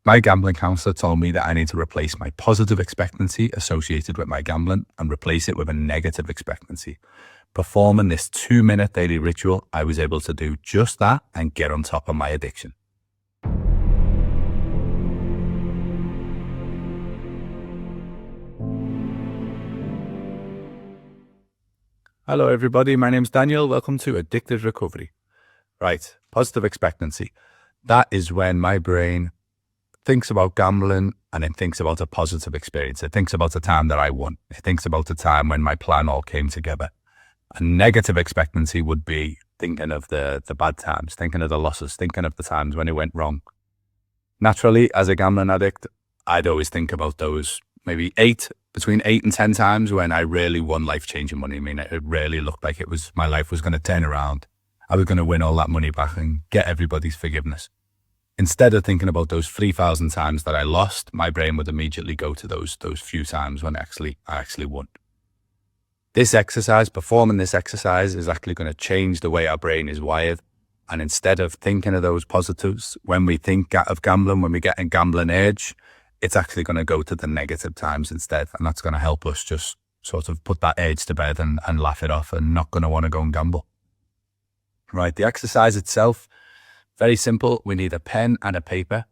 My gambling counselor told me that I need to replace my positive expectancy associated with my gambling and replace it with a negative expectancy. Performing this 2-minute daily ritual, I was able to do just that and get on top of my addiction. Hello everybody, my name's Daniel. Welcome to Addicted Recovery. Right, positive expectancy. That is when my brain thinks about gambling and it thinks about a positive experience. It thinks about the time that I won. It thinks about the time when my plan all came together. A negative expectancy would be thinking of the bad times, thinking of the losses, thinking of the times when it went wrong. Naturally, as a gambling addict, I'd always think about those maybe between 8 and 10 times when I really won life-changing money. I mean, it really looked like my life was going to turn around. I was going to win all that money back and get everybody's forgiveness. Instead of thinking about those 3,000 times that I lost, my brain would immediately go to those few times when I actually won. Performing this exercise is actually going to change the way our brain is wired. And instead of thinking of those positives, when we think of gambling, when we get a gambling urge, it's actually going to go to the negative times instead. And that's going to help us just sort of put that urge to bed and laugh it off and not going to want to go and gamble. Right, the exercise itself, very simple. We need a pen and a paper.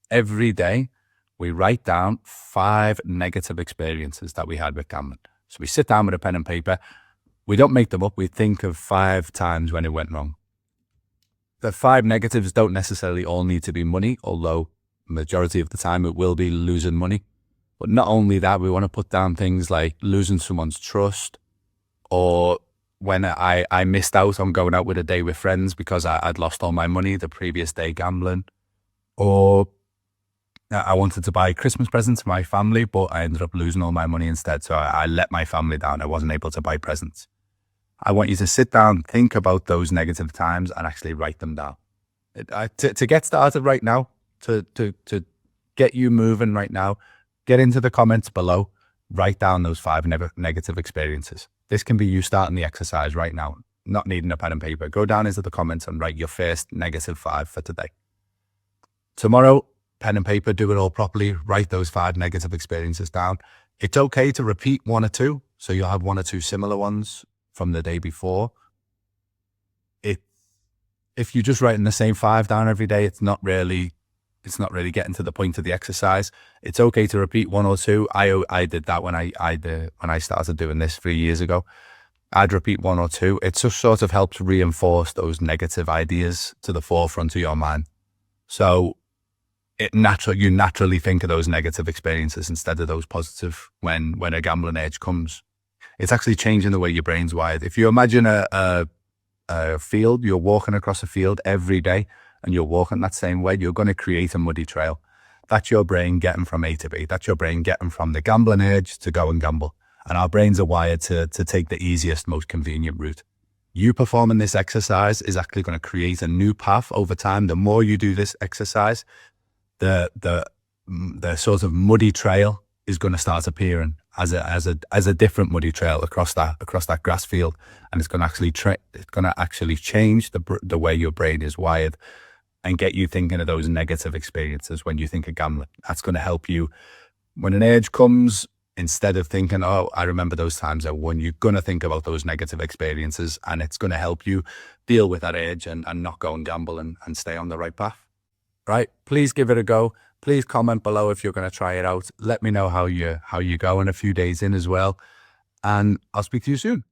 Every day, we write down 5 negative experiences that we had with gambling. So we sit down with a pen and paper. We don't make them up. We think of 5 times when it went wrong. The 5 negatives don't necessarily all need to be money, although majority of the time it will be losing money. But not only that, we want to put down things like losing someone's trust, or when I missed out on going out with a day with friends because I'd lost all my money the previous day gambling, or I wanted to buy Christmas presents for my family, but I ended up losing all my money instead. So I let my family down. I wasn't able to buy presents. I want you to sit down, think about those negative times and actually write them down. To get started right now, to get you moving right now, get into the comments below, write down those 5 negative experiences. This can be you starting the exercise right now, not needing a pen and paper. Go down into the comments and write your first negative 5 for today. Tomorrow, pen and paper, do it all properly. Write those 5 negative experiences down. It's okay to repeat 1 or 2. So you'll have 1 or 2 similar ones from the day before. If you're just writing the same 5 down every day, it's not really getting to the point of the exercise. It's okay to repeat 1 or 2. I did that when I started doing this 3 years ago. I'd repeat 1 or 2. It just sort of helps reinforce those negative ideas to the forefront of your mind. So you naturally think of those negative experiences instead of those positive when a gambling urge comes. It's actually changing the way your brain's wired. If you imagine a field, you're walking across a field every day, and you're walking that same way, you're going to create a muddy trail. That's your brain getting from A to B. That's your brain getting from the gambling urge to go and gamble. And our brains are wired to take the easiest, most convenient route. You performing this exercise is actually going to create a new path over time. The more you do this exercise, the sort of muddy trail is going to start appearing as a different muddy trail across that grass field, and it's going to actually change the way your brain is wired and get you thinking of those negative experiences when you think of gambling. That's going to help you when an urge comes. Instead of thinking, oh, I remember those times I won, you're going to think about those negative experiences, and it's going to help you deal with that urge and not go and gamble and stay on the right path. Right? Please give it a go. Please comment below if you're going to try it out. Let me know how you go in a few days in as well. And I'll speak to you soon.